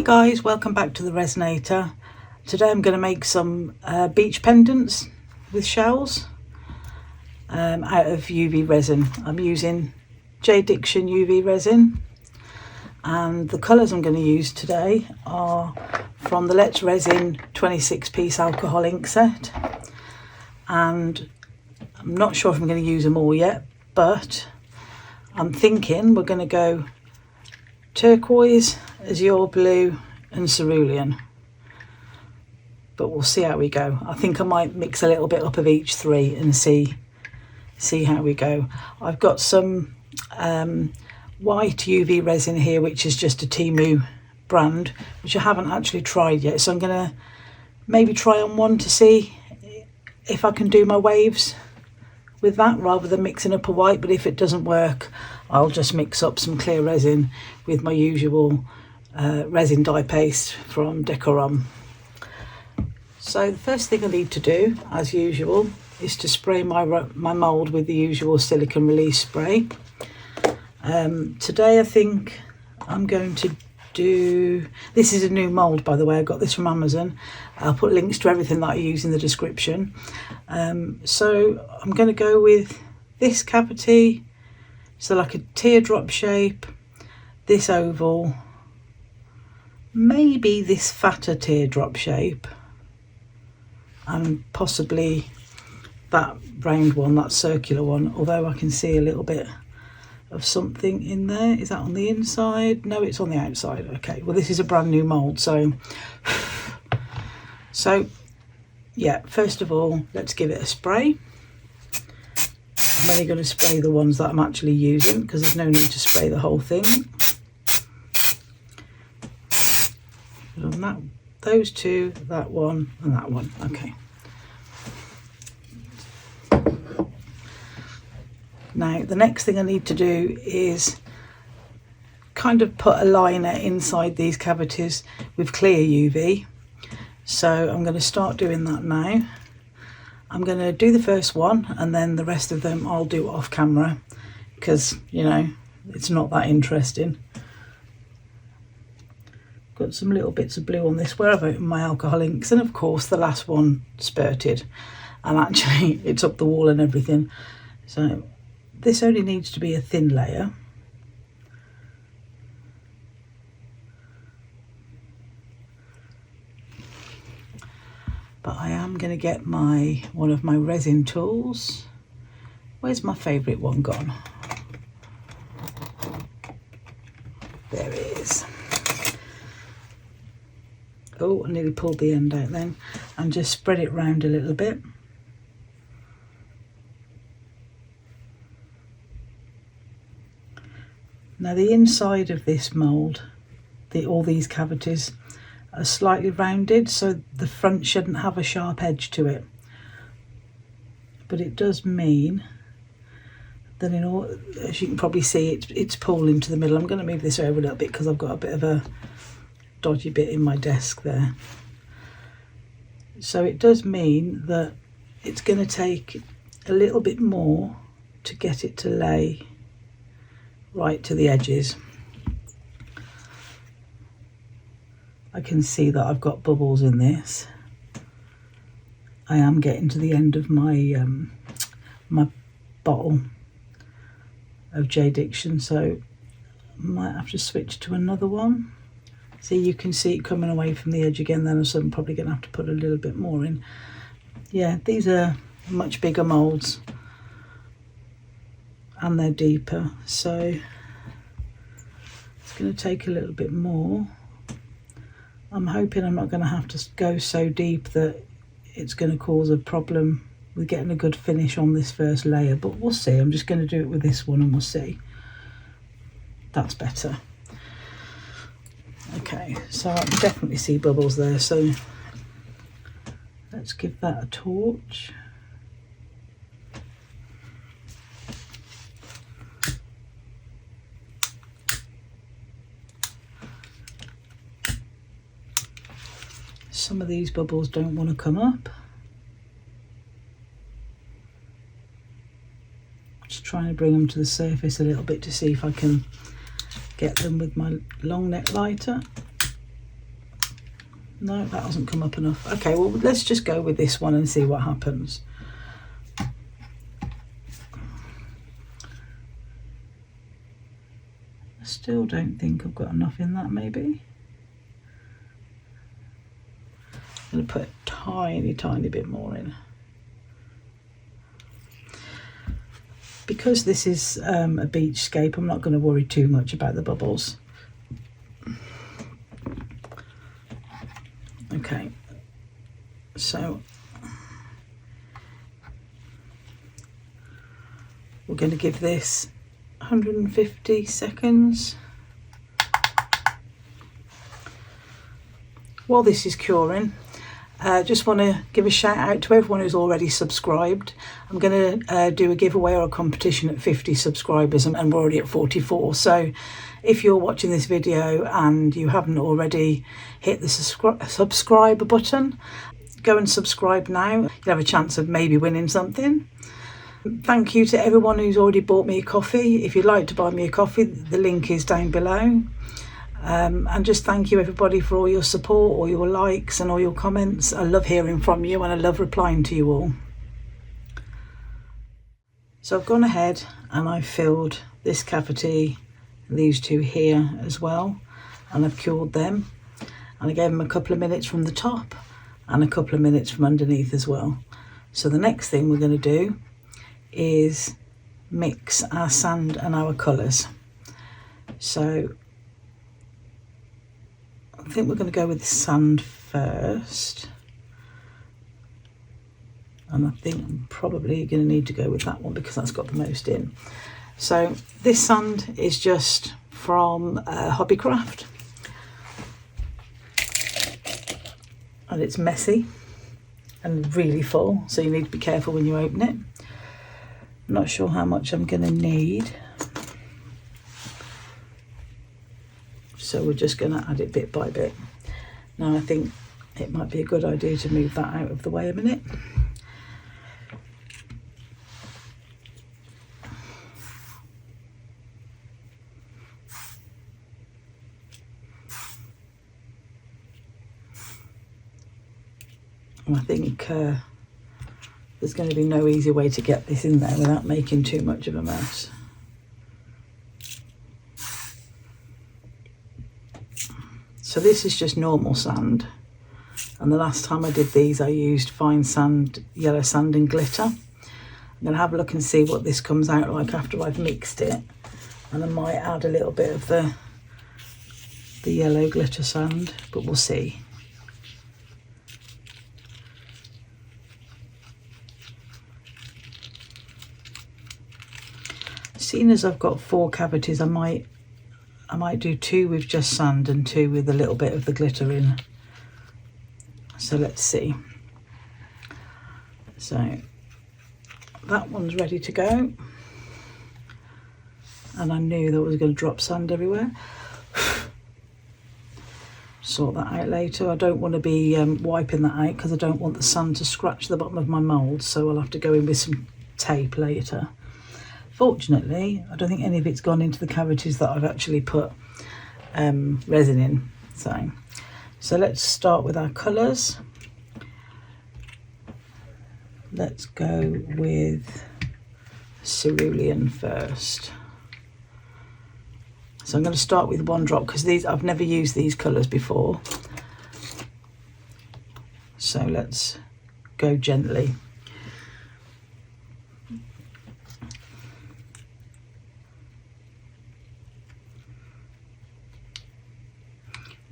Hi guys, welcome back to the Resonator. Today I'm going to make some beach pendants with shells out of UV resin. I'm using J. Diction UV resin, and the colours I'm going to use today are from the Let's Resin 26-piece alcohol ink set, and I'm not sure if I'm going to use them all yet, but I'm thinking we're going to go turquoise, azure blue and cerulean, but we'll see how we go. I think I might mix a little bit up of each three and see how we go. I've got some white UV resin here, which is just a Temu brand, which I haven't actually tried yet, so I'm gonna maybe try on one to see if I can do my waves with that rather than mixing up a white. But if it doesn't work, I'll just mix up some clear resin with my usual resin dye paste from Decorum. So the first thing I need to do, as usual, is to spray my mould with the usual silicone release spray. Today I think I'm going to do, this is a new mould by the way, I got this from Amazon. I'll put links to everything that I use in the description. So I'm going to go with this cavity, so like a teardrop shape, this oval, maybe this fatter teardrop shape, and possibly that round one, that circular one, although I can see a little bit of something in there. Is that on the inside? No, it's on the outside. Okay, well this is a brand new mould, so yeah, first of all let's give it a spray. I'm only going to spray the ones that I'm actually using because there's no need to spray the whole thing. On that, those two, that one and that one. Okay. Now the next thing I need to do is kind of put a liner inside these cavities with clear UV. So I'm going to start doing that now. I'm going to do the first one and then the rest of them I'll do off camera because, you know, it's not that interesting. Got some little bits of blue on this where I've opened my alcohol inks, and of course the last one spurted and actually it's up the wall and everything. So this only needs to be a thin layer. But I am going to get one of my resin tools. Where's my favourite one gone? There it is. Oh, I nearly pulled the end out then. And just spread it round a little bit. Now the inside of this mould, all these cavities are slightly rounded, so the front shouldn't have a sharp edge to it. But it does mean that in all, as you can probably see, it's pulled into the middle. I'm going to move this over a little bit because I've got a bit of a dodgy bit in my desk there. So it does mean that it's going to take a little bit more to get it to lay right to the edges. I can see that I've got bubbles in this. I am getting to the end of my my bottle of J. Diction, so I might have to switch to another one. See, you can see it coming away from the edge again then, so I'm probably going to have to put a little bit more in. Yeah, these are much bigger moulds and they're deeper, so it's going to take a little bit more. I'm hoping I'm not going to have to go so deep that it's going to cause a problem with getting a good finish on this first layer, but we'll see. I'm just going to do it with this one and we'll see. That's better. Okay, so I can definitely see bubbles there, so let's give that a torch. Some of these bubbles don't want to come up. Just trying to bring them to the surface a little bit to see if I can get them with my long neck lighter. No, that hasn't come up enough. Okay, well, let's just go with this one and see what happens. I still don't think I've got enough in that, maybe. I'm going to put a tiny bit more in. Because this is a beachscape, I'm not going to worry too much about the bubbles. Okay, so we're going to give this 150 seconds. While this is curing, just want to give a shout out to everyone who's already subscribed. I'm going to do a giveaway or a competition at 50 subscribers, and we're already at 44. So if you're watching this video and you haven't already hit the subscribe button, go and subscribe now. You'll have a chance of maybe winning something. Thank you to everyone who's already bought me a coffee. If you'd like to buy me a coffee, the link is down below. And just thank you everybody for all your support, all your likes and all your comments. I love hearing from you and I love replying to you all. So I've gone ahead and I've filled this cavity, these two here as well, and I've cured them, and I gave them a couple of minutes from the top and a couple of minutes from underneath as well. So the next thing we're going to do is mix our sand and our colours. So I think we're going to go with the sand first, and I think I'm probably going to need to go with that one because that's got the most in. So this sand is just from Hobbycraft, and it's messy and really full, so you need to be careful when you open it. I'm not sure how much I'm going to need, so we're just going to add it bit by bit. Now I think it might be a good idea to move that out of the way a minute. And I think there's going to be no easy way to get this in there without making too much of a mess. So this is just normal sand, and the last time I did these I used fine sand, yellow sand and glitter. I'm going to have a look and see what this comes out like after I've mixed it, and I might add a little bit of the yellow glitter sand, but we'll see. Seeing as I've got 4 cavities, I might do 2 with just sand and 2 with a little bit of the glitter in. So let's see. So that one's ready to go. And I knew that I was going to drop sand everywhere. Sort that out later. I don't want to be wiping that out because I don't want the sand to scratch the bottom of my mould, so I'll have to go in with some tape later. Fortunately, I don't think any of it's gone into the cavities that I've actually put resin in. So let's start with our colours. Let's go with cerulean first. So I'm going to start with 1 drop because these, I've never used these colours before. So let's go gently.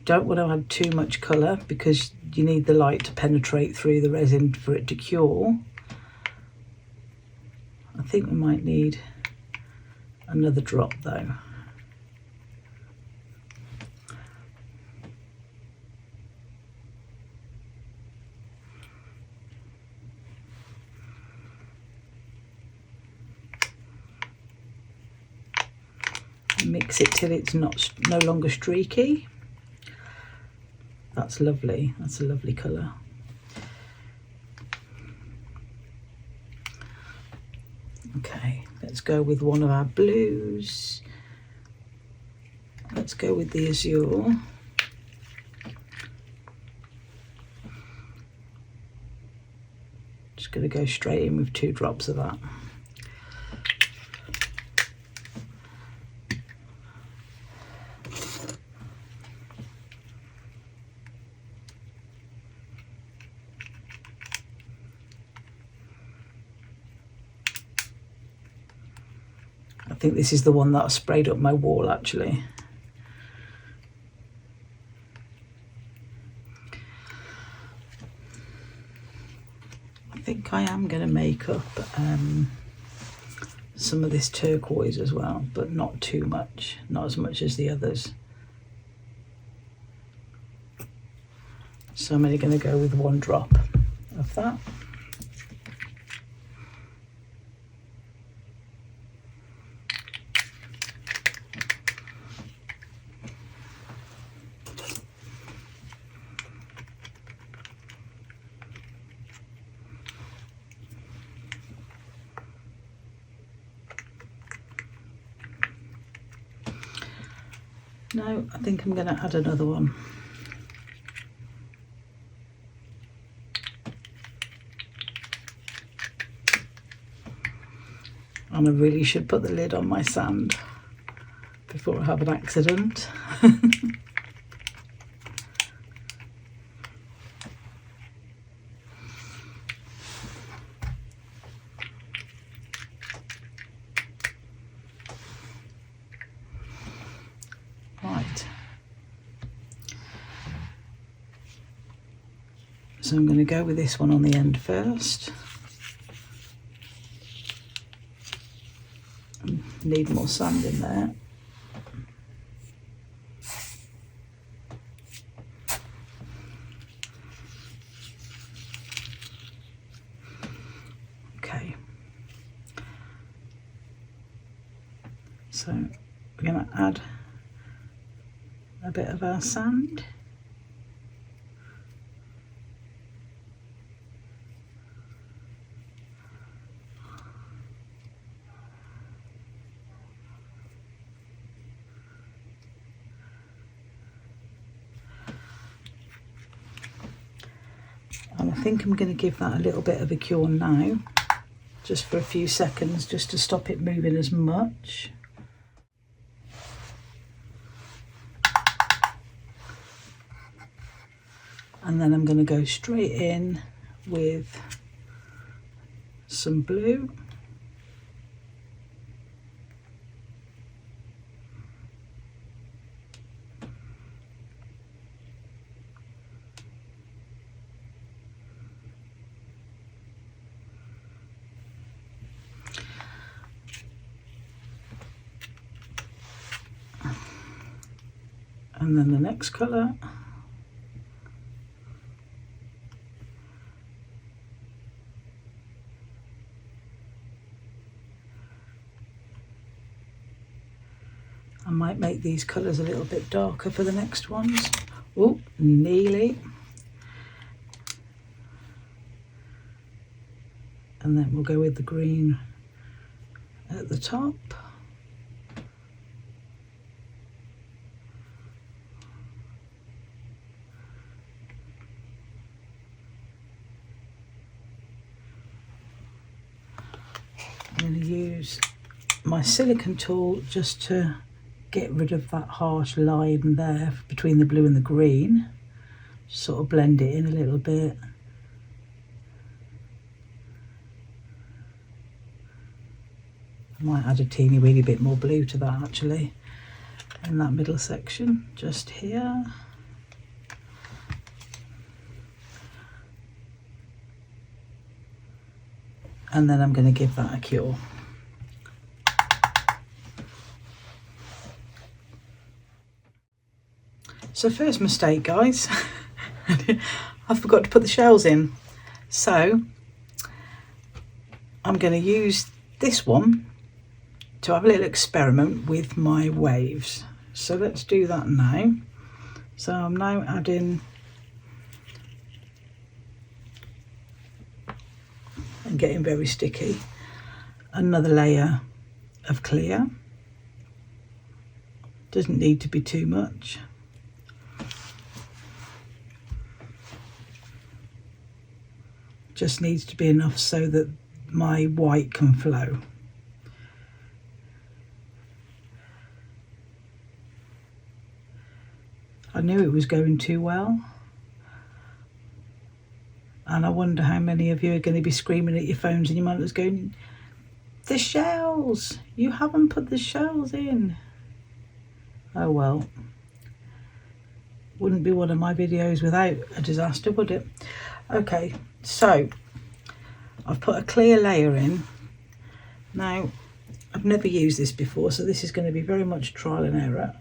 Don't want to add too much colour because you need the light to penetrate through the resin for it to cure. I think we might need another drop though. Mix it till it's no longer streaky. That's lovely. That's a lovely colour. Okay, let's go with one of our blues. Let's go with the azure. to go straight in with 2 drops of that. I think this is the one that I sprayed up my wall actually. I think I am going to make up some of this turquoise as well, but not too much, not as much as the others. So I'm only going to go with 1 drop of that. No, I think I'm going to add another one. And I really should put the lid on my sand before I have an accident. Right. So I'm going to go with this one on the end first. Need more sand in there. Okay. So we're going to add a bit of our sand. And I think I'm going to give that a little bit of a cure now, just for a few seconds, just to stop it moving as much. And then I'm going to go straight in with some blue. And then the next colour. I might make these colours a little bit darker for the next ones. Oh, nearly. And then we'll go with the green at the top. I'm going to use my silicone tool just to get rid of that harsh line there between the blue and the green. Sort of blend it in a little bit. I might add a teeny weeny bit more blue to that actually, in that middle section, just here. And then I'm going to give that a cure. So first mistake, guys, I forgot to put the shells in. So I'm going to use this one to have a little experiment with my waves. So let's do that now. So I'm now adding and getting very sticky, another layer of clear. Doesn't need to be too much. just needs to be enough so that my white can flow. I knew it was going too well, and I wonder how many of you are going to be screaming at your phones and your monitors going, the shells, you haven't put the shells in. Oh well, wouldn't be one of my videos without a disaster, would it? Okay, so I've put a clear layer in. Now, I've never used this before, so this is going to be very much trial and error.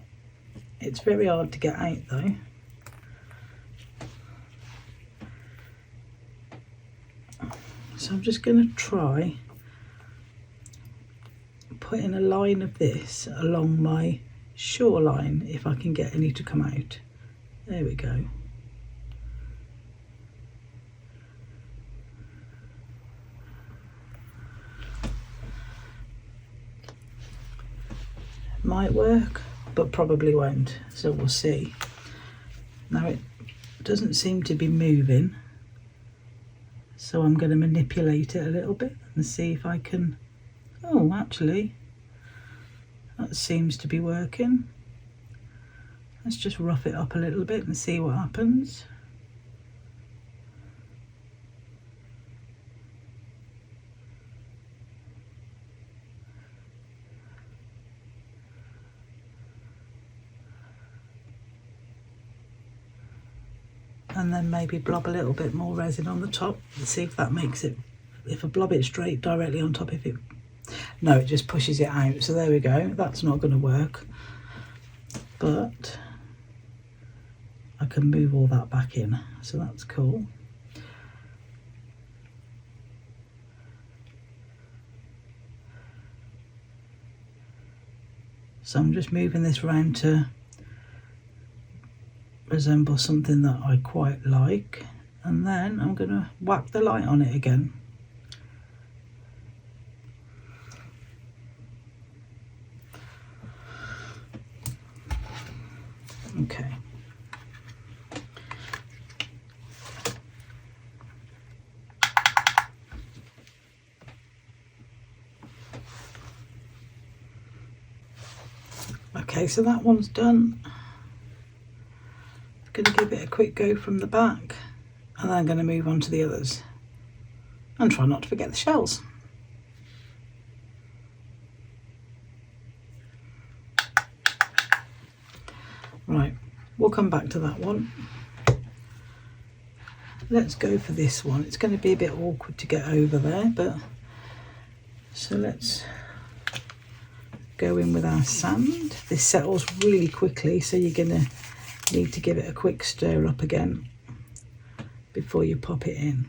It's very hard to get out though. So I'm just going to try putting a line of this along my shoreline, if I can get any to come out. There we go. Might work, but probably won't, so we'll see. Now it doesn't seem to be moving, so I'm going to manipulate it a little bit and see if I can. Oh, actually that seems to be working. Let's just rough it up a little bit and see what happens. And then maybe blob a little bit more resin on the top and see if that makes it, if I blob it straight directly on top, if it, no, it just pushes it out. So there we go, that's not going to work, but I can move all that back in, so that's cool. So I'm just moving this around to resemble something that I quite like, and then I'm going to whack the light on it again. Okay. Okay, so that one's done. I'm going to give it a quick go from the back, and then I'm going to move on to the others and try not to forget the shells. Right, we'll come back to that one. Let's go for this one. It's going to be a bit awkward to get over there, but so let's go in with our sand. This settles really quickly, so you're going to need to give it a quick stir up again before you pop it in.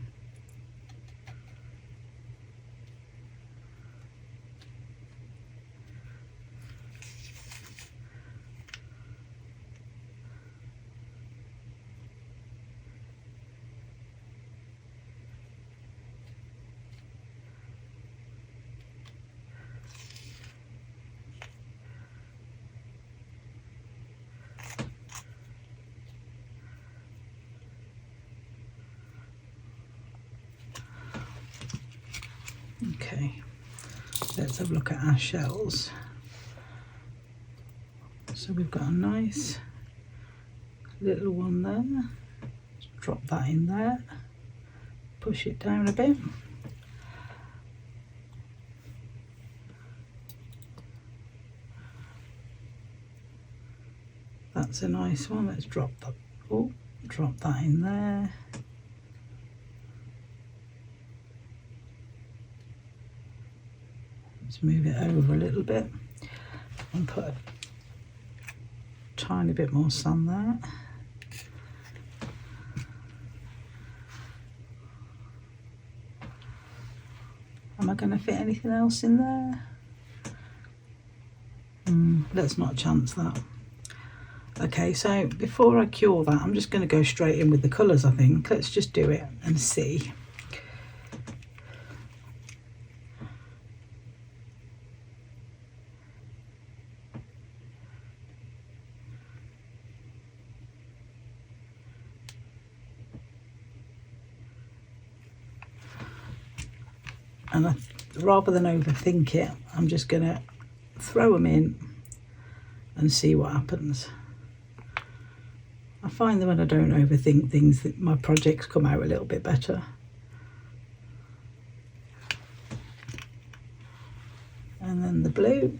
Okay, let's have a look at our shells. So we've got a nice little one there. Let's drop that in there, push it down a bit. That's a nice one. Let's drop that. Oh, drop that in there. Let's move it over a little bit and put a tiny bit more sand there. Am I going to fit anything else in there? Let's not chance that. Okay, so before I cure that, I'm just going to go straight in with the colours, I think. Let's just do it and see. and rather than overthink it, I'm just going to throw them in and see what happens. I find that when I don't overthink things, that my projects come out a little bit better. And then the blue.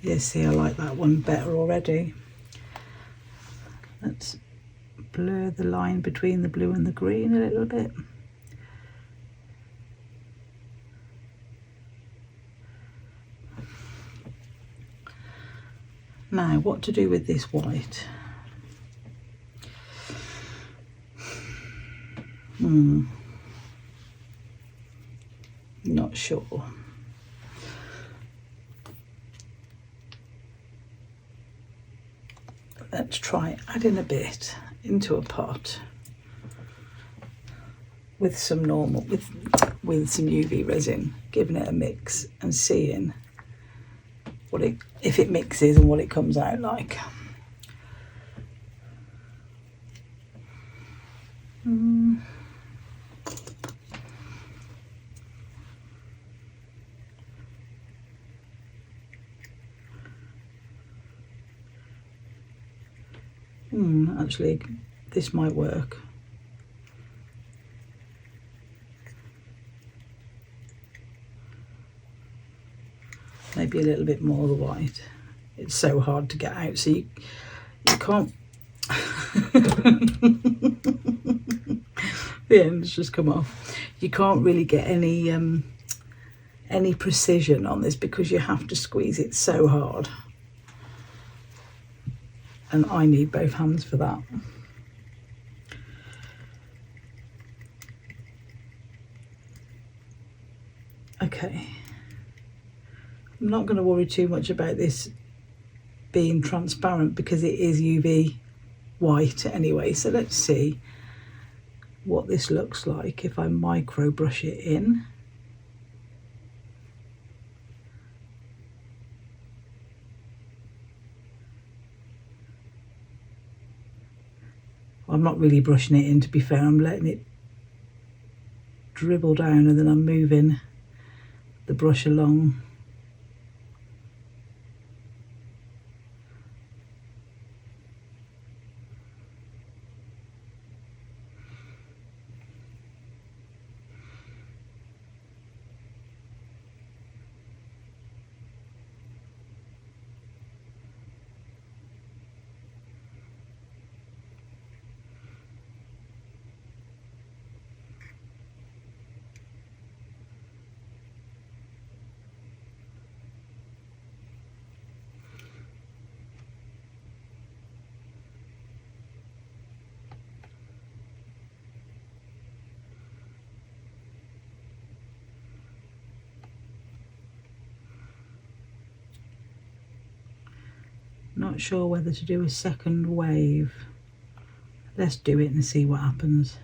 Yes, see, I like that one better already. Let's blur the line between the blue and the green a little bit. Now, what to do with this white? Not sure. Let's try adding a bit into a pot with some normal, with some UV resin, giving it a mix and seeing what it, if it mixes and what it comes out like. Actually, this might work. Maybe a little bit more of the white. It's so hard to get out, so you can't. The end's just come off. You can't really get any precision on this because you have to squeeze it so hard. And I need both hands for that. Okay. I'm not going to worry too much about this being transparent because it is UV white anyway. So let's see what this looks like if I micro brush it in. I'm not really brushing it in, to be fair. I'm letting it dribble down and then I'm moving the brush along. Not sure whether to do a second wave. Let's do it and see what happens.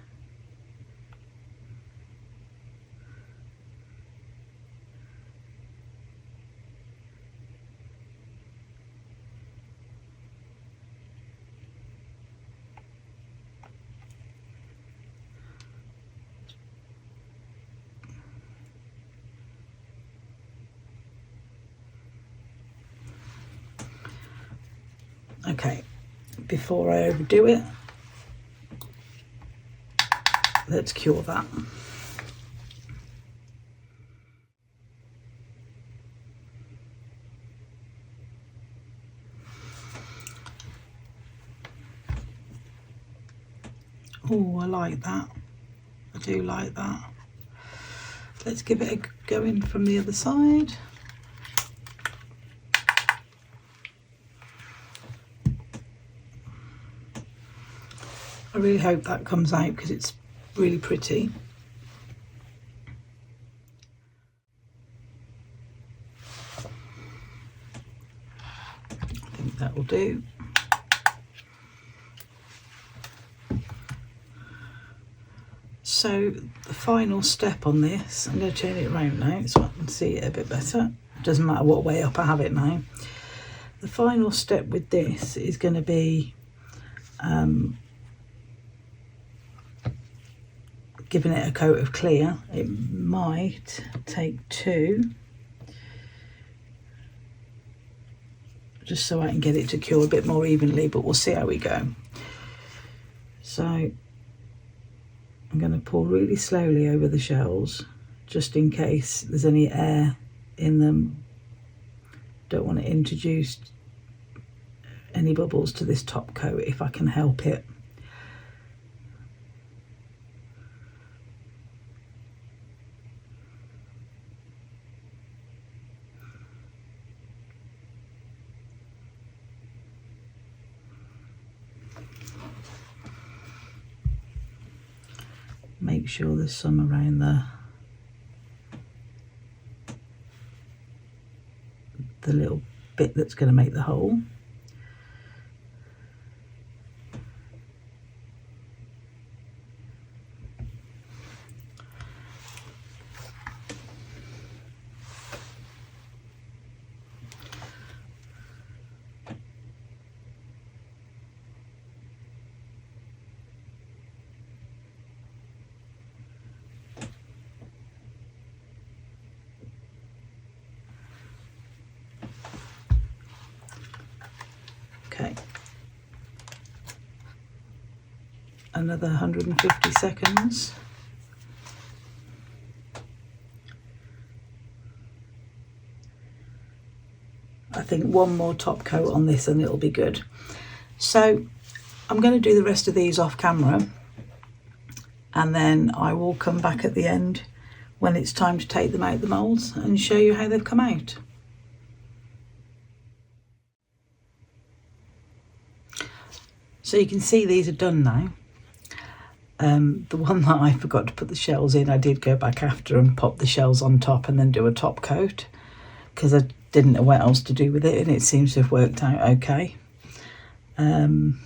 Okay, before I overdo it, let's cure that. Oh, I like that. I do like that. Let's give it a go in from the other side. I really hope that comes out because it's really pretty. I think that will do. So the final step on this, I'm going to turn it around now so I can see it a bit better. It doesn't matter what way up I have it now. The final step with this is going to be giving it a coat of clear. It might take 2, just so I can get it to cure a bit more evenly, but we'll see how we go. So I'm going to pour really slowly over the shells, just in case there's any air in them. Don't want to introduce any bubbles to this top coat if I can help it. Make sure there's some around the little bit that's going to make the hole. Okay, another 150 seconds. I think one more top coat on this and it'll be good. So I'm going to do the rest of these off camera, and then I will come back at the end when it's time to take them out the moulds and show you how they've come out. So you can see these are done now. The one that I forgot to put the shells in, I did go back after and pop the shells on top and then do a top coat, because I didn't know what else to do with it, and it seems to have worked out okay. One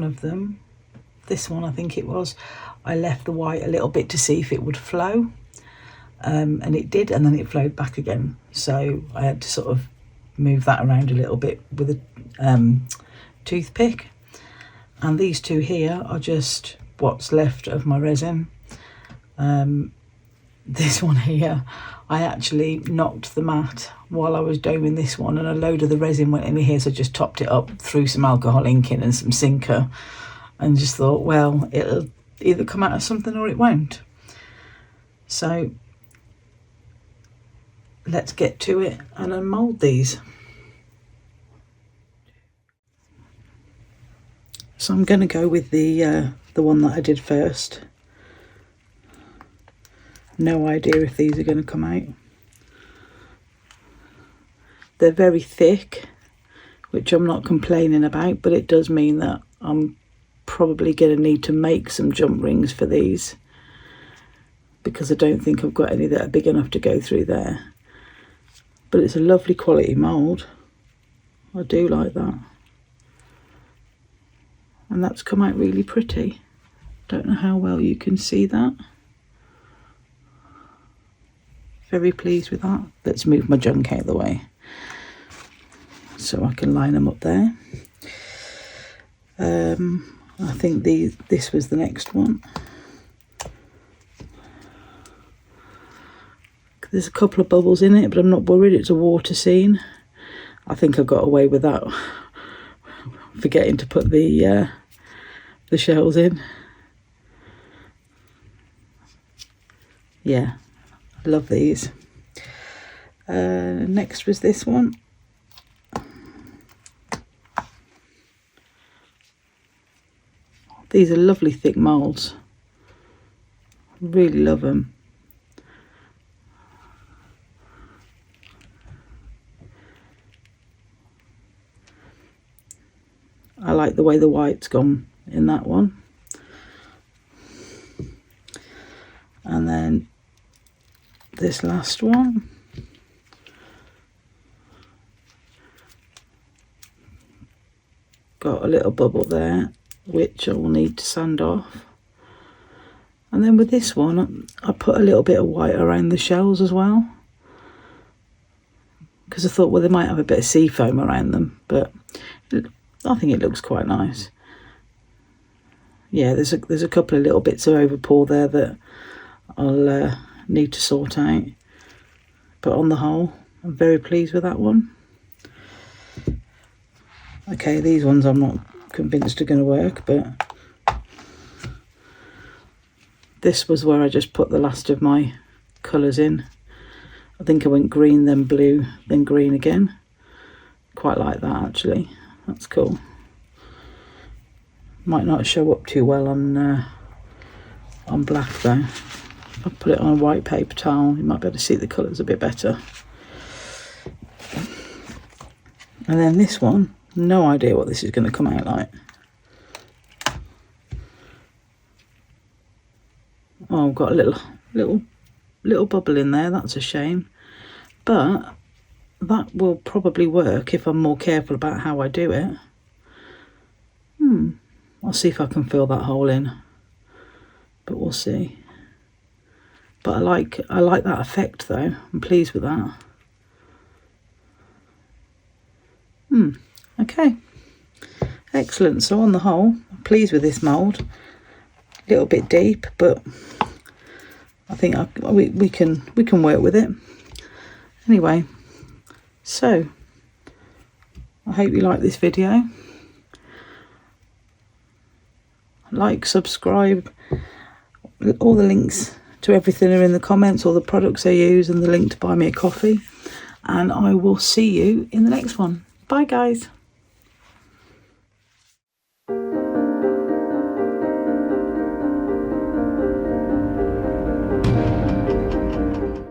of them, this one I think it was, I left the white a little bit to see if it would flow, and it did, and then it flowed back again. So I had to sort of move that around a little bit with a toothpick. And these two here are just what's left of my resin. This one here, I actually knocked the mat while I was doming this one, and a load of the resin went in here, so I just topped it up, threw some alcohol ink in and some sinker, and just thought, well, it'll either come out of something or it won't. So let's get to it and unmould these. So I'm going to go with the one that I did first. No idea if these are going to come out. They're very thick, which I'm not complaining about, but it does mean that I'm probably going to need to make some jump rings for these, because I don't think I've got any that are big enough to go through there. But it's a lovely quality mould. I do like that. And that's come out really pretty. Don't know how well you can see that. Very pleased with that. Let's move my junk out of the way so I can line them up there. I think this was the next one. There's a couple of bubbles in it, but I'm not worried, it's a water scene. I think I got away with that, forgetting to put the shells in. Yeah, I love these. Next was this one. These are lovely thick moulds. Really love them. I like the way the white's gone in that one. And then this last one. Got a little bubble there, which I will need to sand off. And then with this one, I put a little bit of white around the shells as well, because I thought, well, they might have a bit of sea foam around them, but I think it looks quite nice. Yeah, there's a couple of little bits of overpour there that I'll need to sort out, but on the whole, I'm very pleased with that one. Okay, these ones I'm not convinced are going to work, but this was where I just put the last of my colours in. I think I went green, then blue, then green again. Quite like that, actually. That's cool. Might not show up too well on black though. If I put it on a white paper towel, you might be able to see the colours a bit better. And then this one, no idea what this is going to come out like. Oh, I've got a little bubble in there. That's a shame, but that will probably work if I'm more careful about how I do it. I'll see if I can fill that hole in, but we'll see. But I like that effect though. I'm pleased with that. Okay, excellent. So on the whole, I'm pleased with this mould. A little bit deep, but I think we can work with it. Anyway, so I hope you like this video. Like, subscribe. All the links to everything are in the comments, all the products I use, and the link to buy me a coffee. And I will see you in the next one. Bye guys.